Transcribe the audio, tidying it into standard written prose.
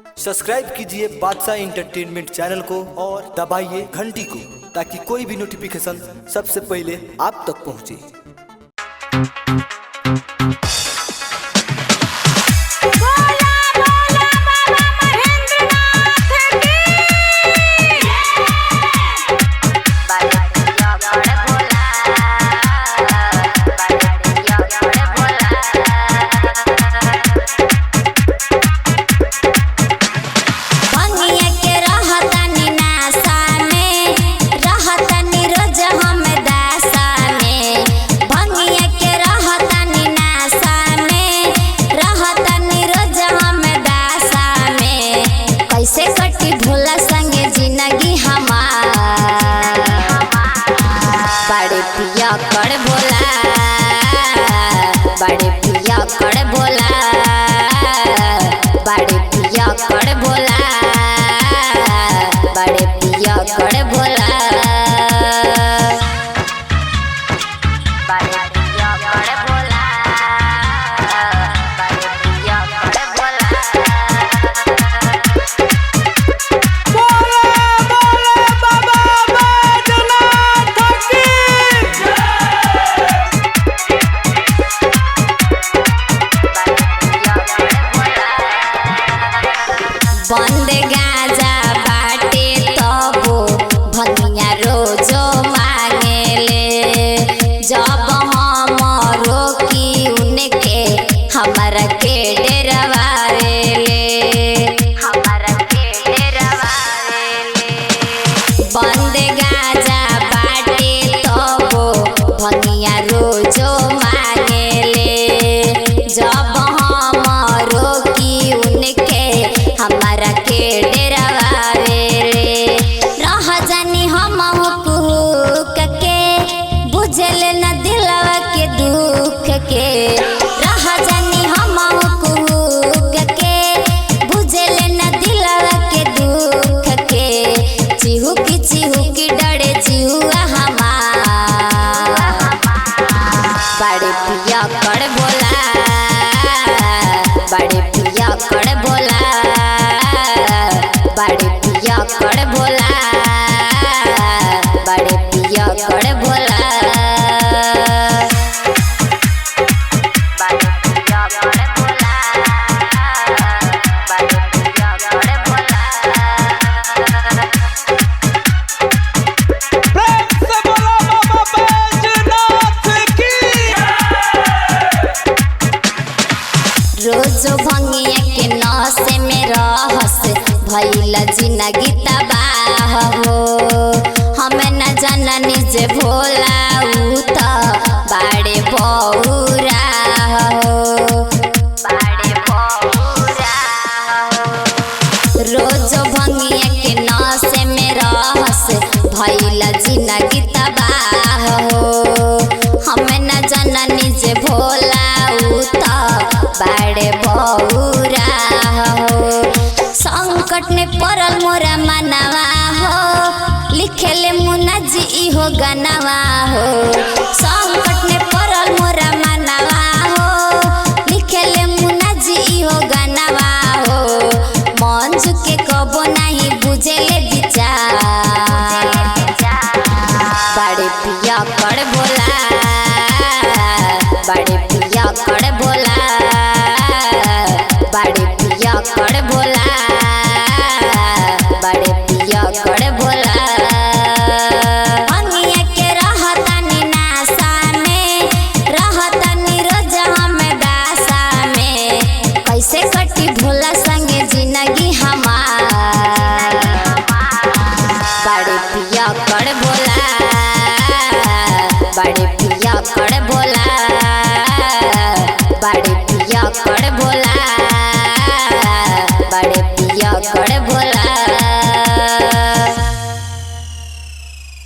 Subscribe कीजिए बादशाह entertainment channel को और दबाइए घंटी को ताकि कोई भी नोटिफिकेशन सबसे पहले आप तक पहुंचे। कैसे कटी भोला संगे जिंदगी हमार, बड़े पिया कर भोला, बड़े पिया कर भोला, बड़े पिया कर भोला, बड़े पिया कर भोला, बड़े पिया कर भोला, बड़े पिया कर भोला। बंद गाजा बाटे तबो भनिया रोजो मांगेले, जब हम रोकी उनके हमरा के डरवावेले, हमरा के डरवावेले। बंद गाजा बाटे तबो भनिया रोजो मांगेले, जब हम रोकी उनके हमारा के डरवावेले। रह जानी हम हुक के बुझल न दिलवा के दुख के, रह जानी हम हुक के बुझल न दिलवा के दुख के। चिहुकी डरे जिहुआ हमार, बड़े पिया कर भोला, बड़े पिया कर भोला, बड़े पिया कर भोला, बड़े पिया कर भोला, बड़े पिया कर भोला, बड़े पिया कर भोला। रोजो भंगिया के नशे में रहस भइल जिंदगी तबाह हो, हमें न जननी जे भोला उ त बाड़े बौरा हो, बाड़े बौरा हो। रोजो भंगिया के नशे में रहस भइल जिंदगी तबाह हो, हमें न जननी जे भोला उ त बाड़े बौरा हो। संकट में पड़ल मोरा मनवा हो, लिखेले मुन्ना जी इहो गनवा हो। संकट में पड़ल मोरा मनवा हो, लिखेले मुन्ना जी इहो गनवा हो। मंज के कबो नहीं बुझेले विचार, बड़े पिया कर भोला, बड़े पिया कर भोला, बड़े पिया कर भोला, बड़े पिया कर भोला। भंगिया के रहतानी नासा में, रहतानी रोज हम दासा में। कैसे कटी भोला संगे जिंदगी हमार, बड़े पिया कर भोला, बड़े पिया कर